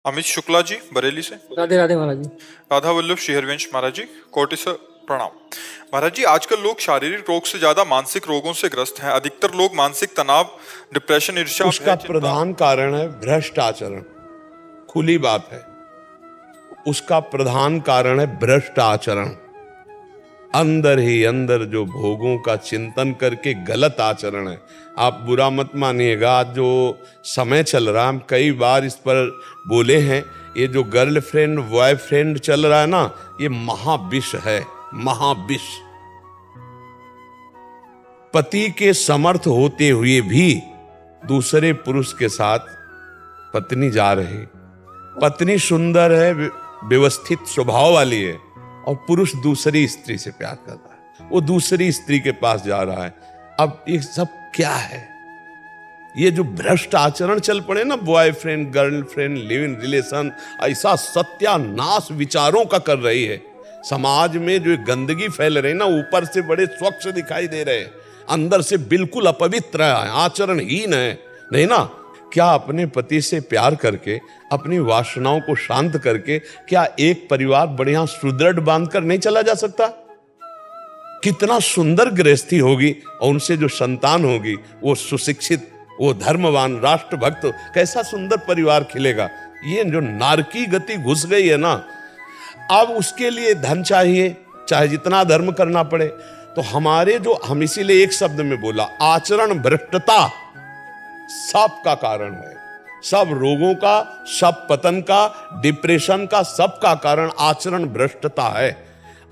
अमित शुक्ला जी बरेली से। राधे राधे महाराज जी। राधा वल्लभ श्रीहरवंश महाराज जी, कोटि से प्रणाम। महाराज जी, आजकल लोग शारीरिक रोग से ज्यादा मानसिक रोगों से ग्रस्त हैं। अधिकतर लोग मानसिक तनाव, डिप्रेशन, ईर्ष्या, उसका भय, चिंता। प्रधान कारण है भ्रष्ट आचरण। खुली बात है, उसका प्रधान कारण है भ्रष्ट आचरण। अंदर ही अंदर जो भोगों का चिंतन करके गलत आचरण है। आप बुरा मत मानिएगा, आज जो समय चल रहा है, हम कई बार इस पर बोले हैं, ये जो गर्लफ्रेंड बॉयफ्रेंड चल रहा है ना, ये महाविष है, महाविष। पति के समर्थ होते हुए भी दूसरे पुरुष के साथ पत्नी जा रही। पत्नी सुंदर है, व्यवस्थित स्वभाव वाली है, और पुरुष दूसरी स्त्री से प्यार कर रहा है, वो दूसरी स्त्री के पास जा रहा है। अब ये सब क्या है? ये जो भ्रष्ट आचरण चल पड़े ना, boyfriend girlfriend live in relation, ऐसा सत्यानाश विचारों का कर रही है। समाज में जो गंदगी फैल रही ना, ऊपर से बड़े स्वच्छ दिखाई दे रहे हैं, अंदर से बिल्कुल अपवित्र है, आचरणहीन है। नहीं ना? क्या अपने पति से प्यार करके, अपनी वासनाओं को शांत करके, क्या एक परिवार बढ़िया सुदृढ़ बांधकर नहीं चला जा सकता? कितना सुंदर गृहस्थी होगी, और उनसे जो संतान होगी वो सुशिक्षित, वो धर्मवान, राष्ट्रभक्त, कैसा सुंदर परिवार खिलेगा। ये जो नारकी गति घुस गई है ना, अब उसके लिए धन चाहिए, चाहे जितना धर्म करना पड़े। तो हमारे जो, हम इसीलिए एक शब्द में बोला, आचरण भ्रष्टता सब का कारण है। सब रोगों का, सब पतन का, डिप्रेशन का, सब का कारण आचरण भ्रष्टता है।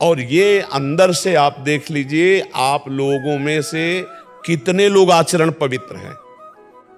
और ये अंदर से आप देख लीजिए, आप लोगों में से कितने लोग आचरण पवित्र हैं।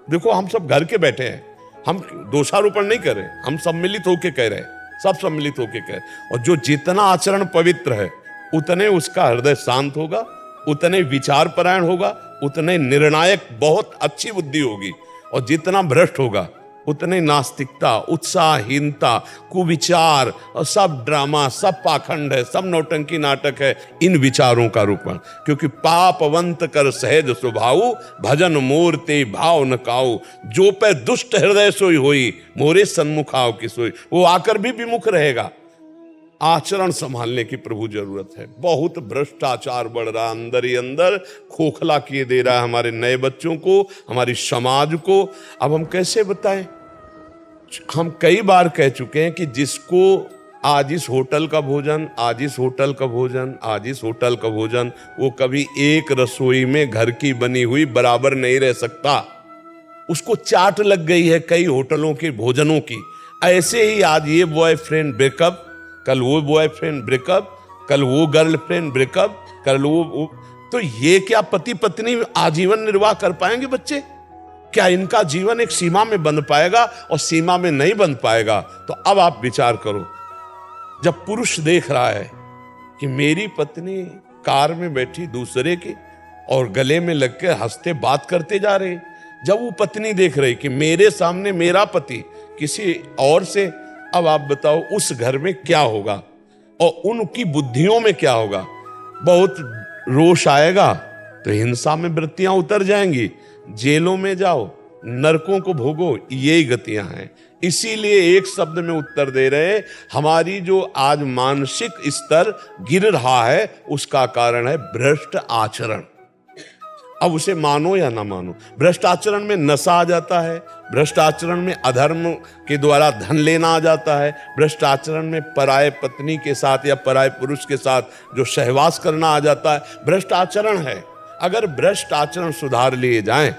देखो, हम सब घर के बैठे हैं, हम दोषारोपण नहीं कर रहे, हम सम्मिलित होकर कह रहे हैं, सब सम्मिलित होकर कह रहे। और जो जितना आचरण पवित्र है, उतने उसका हृदय शांत होगा, उतने विचार परायण होगा, उतने निर्णायक, बहुत अच्छी बुद्धि होगी। और जितना भ्रष्ट होगा, उतने नास्तिकता, उत्साहहीनता, कुविचार, और सब ड्रामा, सब पाखंड है, सब नौटंकी नाटक है, इन विचारों का रूपण। क्योंकि पापवंत कर सहज स्वभाव, भजन मूर्ति भाव न काऊ, जो पे दुष्ट हृदय सोई होई, मोरे सन्मुख आओ की सोई। वो आकर भी विमुख रहेगा। आचरण संभालने की प्रभु जरूरत है। बहुत भ्रष्टाचार बढ़ रहा, अंदर ही अंदर खोखला किए दे रहा है हमारे नए बच्चों को, हमारी समाज को। अब हम कैसे बताएं? हम कई बार कह चुके हैं कि जिसको आज इस होटल का भोजन, आज इस होटल का भोजन, आज इस होटल का भोजन, वो कभी एक रसोई में घर की बनी हुई बराबर नहीं रह सकता। उसको चाट लग गई है कई होटलों के भोजनों की। ऐसे ही आज ये बॉयफ्रेंड ब्रेकअप, कल वो बॉयफ्रेंड ब्रेकअप, कल वो गर्लफ्रेंड ब्रेकअप, कल वो। तो ये क्या पति पत्नी आजीवन निर्वाह कर पाएंगे बच्चे? क्या इनका जीवन एक सीमा में बंध पाएगा? और सीमा में नहीं बंध पाएगा तो अब आप विचार करो, जब पुरुष देख रहा है कि मेरी पत्नी कार में बैठी दूसरे की और गले में लग के हंसते बात करते जा रहे, जब वो पत्नी देख रही कि मेरे सामने मेरा पति किसी और से, अब आप बताओ उस घर में क्या होगा और उनकी बुद्धियों में क्या होगा? बहुत रोष आएगा, तो हिंसा में वृत्तियां उतर जाएंगी, जेलों में जाओ, नरकों को भोगो, यही गतियां हैं। इसीलिए एक शब्द में उत्तर दे रहे, हमारी जो आज मानसिक स्तर गिर रहा है, उसका कारण है भ्रष्ट आचरण। अब उसे मानो या ना मानो, भ्रष्ट आचरण में नशा आ जाता है, भ्रष्ट आचरण में अधर्म के द्वारा धन लेना आ जाता है, भ्रष्ट आचरण में पराये पत्नी के साथ या पराये पुरुष के साथ जो सहवास करना आ जाता है, भ्रष्ट आचरण है। अगर भ्रष्ट आचरण सुधार लिए जाएं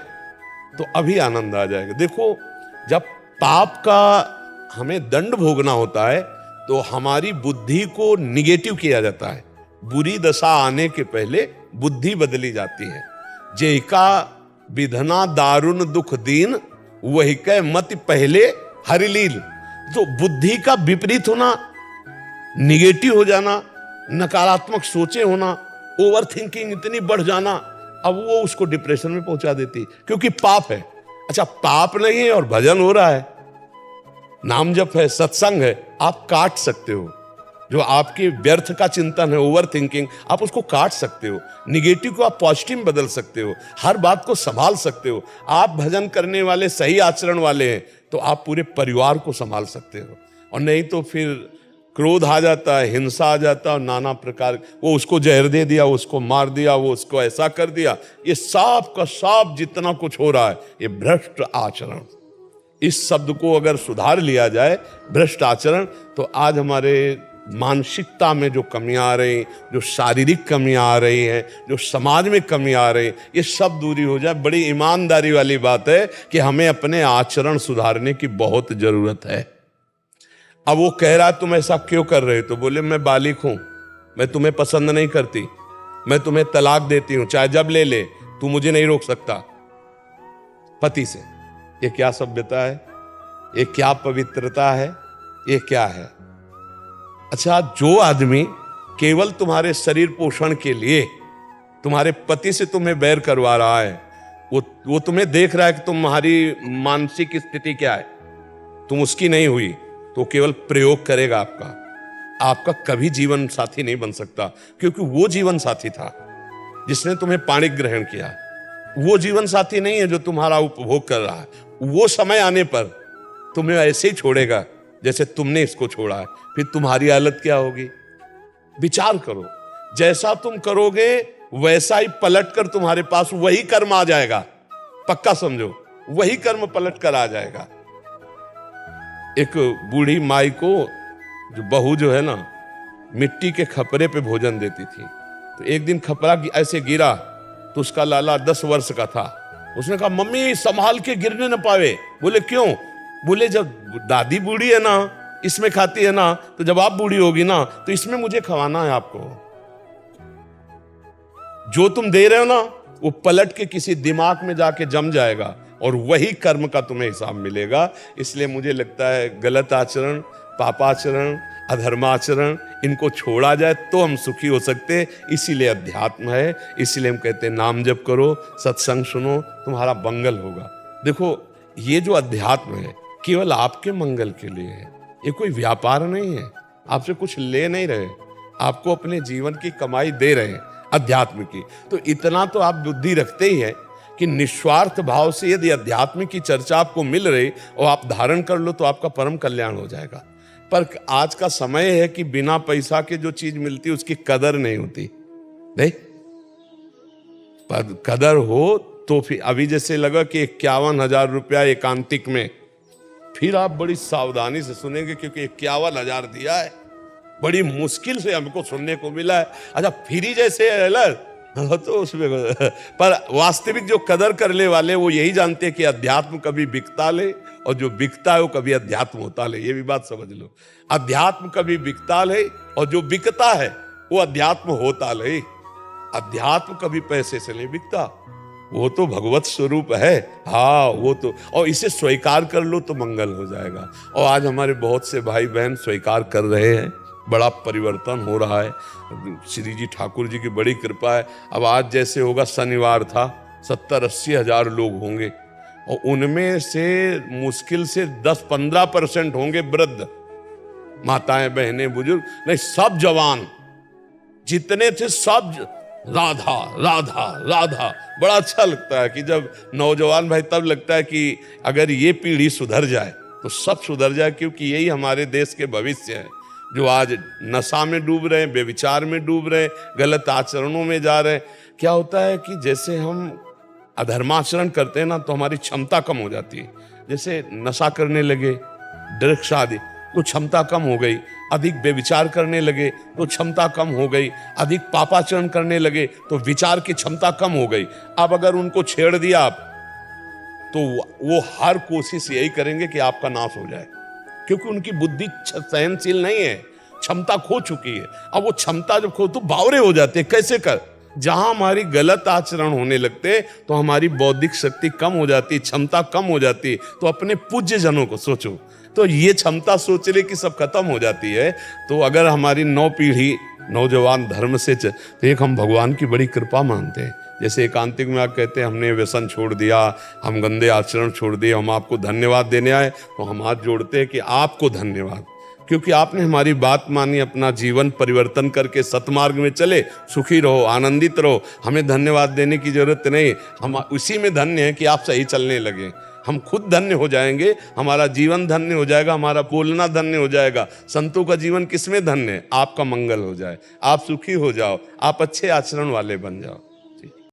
तो अभी आनंद आ जाएगा। देखो, जब पाप का हमें दंड भोगना होता है तो हमारी बुद्धि को निगेटिव किया जाता है। बुरी दशा आने के पहले बुद्धि बदली जाती है। जेका विधना दारुण दुख दीन, वही कै मति पहले हरिलील। तो बुद्धि का विपरीत होना, निगेटिव हो जाना, नकारात्मक सोचे होना, ओवर थिंकिंग इतनी बढ़ जाना, अब वो उसको डिप्रेशन में पहुंचा देती, क्योंकि पाप है। अच्छा, पाप नहीं है और भजन हो रहा है, नाम जप है, सत्संग है, आप काट सकते हो, जो आपके व्यर्थ का चिंतन है, ओवर थिंकिंग, आप उसको काट सकते हो। निगेटिव को आप पॉजिटिव में बदल सकते हो। हर बात को संभाल सकते हो। आप भजन करने वाले, सही आचरण वाले हैं तो आप पूरे परिवार को संभाल सकते हो। और नहीं तो फिर क्रोध आ जाता है, हिंसा आ जाता है, और नाना प्रकार, वो उसको जहर दे दिया, उसको मार दिया, वो उसको ऐसा कर दिया। ये सब का सब जितना कुछ हो रहा है, ये भ्रष्ट आचरण। इस शब्द को अगर सुधार लिया जाए, भ्रष्ट आचरण, तो आज हमारे मानसिकता में जो कमियां आ रही, जो शारीरिक कमियां आ रही हैं, जो समाज में कमी आ रही, ये सब दूरी हो जाए। बड़ी ईमानदारी वाली बात है कि हमें अपने आचरण सुधारने की बहुत जरूरत है। अब वो कह रहा तुम ऐसा क्यों कर रहे हो, तो बोले मैं बालिक हूं, मैं तुम्हें पसंद नहीं करती, मैं तुम्हें तलाक देती हूं, चाहे जब ले ले, तू मुझे नहीं रोक सकता। पति से, ये क्या सभ्यता है, ये क्या पवित्रता है, ये क्या है? अच्छा, जो आदमी केवल तुम्हारे शरीर पोषण के लिए तुम्हारे पति से तुम्हें बैर करवा रहा है, वो तुम्हें देख रहा है कि तुम्हारी मानसिक स्थिति क्या है, तुम उसकी नहीं हुई, तो केवल प्रयोग करेगा आपका कभी जीवन साथी नहीं बन सकता। क्योंकि वो जीवन साथी था जिसने तुम्हें पाणी ग्रहण किया। वो जीवन साथी नहीं है जो तुम्हारा उपभोग कर रहा है। वो समय आने पर तुम्हें ऐसे ही छोड़ेगा जैसे तुमने इसको छोड़ा है। फिर तुम्हारी हालत क्या होगी? विचार करो, जैसा तुम करोगे वैसा ही पलट कर तुम्हारे पास वही कर्म आ जाएगा। पक्का समझो, वही कर्म पलट कर आ जाएगा। एक बूढ़ी माई को जो बहू जो है ना, मिट्टी के खपरे पे भोजन देती थी। तो एक दिन खपरा ऐसे गिरा तो उसका लाला 10 वर्ष का था। उसने कहा मम्मी संभाल के गिरने न पावे। बोले क्यों? बोले जब दादी बूढ़ी है ना, इसमें खाती है ना, तो जब आप बूढ़ी होगी ना तो इसमें मुझे खवाना है आपको। जो तुम दे रहे हो ना वो पलट के किसी दिमाग में जाके जम जाएगा और वही कर्म का तुम्हें हिसाब मिलेगा। इसलिए मुझे लगता है गलत आचरण, पापाचरण, अधर्माचरण, इनको छोड़ा जाए तो हम सुखी हो सकते हैं। इसीलिए अध्यात्म है, इसीलिए हम कहते हैं नाम जप करो, सत्संग सुनो, तुम्हारा मंगल होगा। देखो, ये जो अध्यात्म है केवल आपके मंगल के लिए है। ये कोई व्यापार नहीं है, आपसे कुछ ले नहीं रहे, आपको अपने जीवन की कमाई दे रहे हैं अध्यात्म की। तो इतना तो आप बुद्धि रखते ही है कि निस्वार्थ भाव से यदि अध्यात्म की चर्चा आपको मिल रही और आप धारण कर लो तो आपका परम कल्याण हो जाएगा। पर आज का समय है कि बिना पैसा के जो चीज मिलती है उसकी कदर नहीं होती। नहीं, पर कदर हो तो फिर अभी जैसे लगा कि 51,000 रुपया एकांतिक में, फिर आप बड़ी सावधानी से सुनेंगे क्योंकि 51,000 दिया है, बड़ी मुश्किल से हमको सुनने को मिला है। अच्छा, फ्री जैसे तो उसमें, पर वास्तविक जो कदर करने वाले वो यही जानते हैं कि अध्यात्म कभी बिकता ले और जो बिकता है वो कभी अध्यात्म होता ले। ये भी बात समझ लो, अध्यात्म कभी बिकता ले और जो बिकता है वो अध्यात्म होता ले। अध्यात्म कभी पैसे से नहीं बिकता, वो तो भगवत स्वरूप है। हाँ, वो तो, और इसे स्वीकार कर लो तो मंगल हो जाएगा। और आज हमारे बहुत से भाई बहन स्वीकार कर रहे हैं, बड़ा परिवर्तन हो रहा है। श्री जी ठाकुर जी की बड़ी कृपा है। अब आज जैसे होगा, शनिवार था, 70-80 हजार लोग होंगे और उनमें से मुश्किल से 10-15% होंगे वृद्ध, माताएं, बहनें, बुजुर्ग नहीं, सब जवान जितने थे सब राधा राधा राधा। बड़ा अच्छा लगता है कि जब नौजवान भाई, तब लगता है कि अगर ये पीढ़ी सुधर जाए तो सब सुधर जाए, क्योंकि यही हमारे देश के भविष्य है। जो आज नशा में डूब रहे हैं, बेविचार में डूब रहे हैं, गलत आचरणों में जा रहे हैं। क्या होता है कि जैसे हम अधर्माचरण करते हैं ना तो हमारी क्षमता कम हो जाती है। जैसे नशा करने लगे, ड्रग्स आदि, तो क्षमता कम हो गई। अधिक बेविचार करने लगे तो क्षमता कम हो गई। अधिक पापाचरण करने लगे तो विचार की क्षमता कम हो गई। अब अगर उनको छेड़ दिया आप तो वो हर कोशिश यही करेंगे कि आपका नाश हो जाए, क्योंकि उनकी बुद्धि सहनशील नहीं है, क्षमता खो चुकी है। अब वो क्षमता जब खो तो बावरे हो जाते हैं। कैसे कर? जहां हमारी गलत आचरण होने लगते तो हमारी बौद्धिक शक्ति कम हो जाती, क्षमता कम हो जाती। तो अपने पूज्य जनों को सोचो, तो ये क्षमता सोचने की सब खत्म हो जाती है। तो अगर हमारी 9 पीढ़ी नौजवान धर्म से तो एक हम भगवान की बड़ी कृपा मानते हैं। जैसे एकांतिक में आप कहते हैं हमने व्यसन छोड़ दिया, हम गंदे आचरण छोड़ दिए, हम आपको धन्यवाद देने आए, तो हम हाथ जोड़ते हैं कि आपको धन्यवाद, क्योंकि आपने हमारी बात मानी, अपना जीवन परिवर्तन करके सतमार्ग में चले। सुखी रहो, आनंदित रहो। हमें धन्यवाद देने की जरूरत नहीं, हम उसी में धन्य हैं कि आप सही चलने लगे। हम खुद धन्य हो जाएंगे, हमारा जीवन धन्य हो जाएगा, हमारा बोलना धन्य हो जाएगा। संतों का जीवन किसमें धन्य है? आपका मंगल हो जाए, आप सुखी हो जाओ, आप अच्छे आचरण वाले बन जाओ।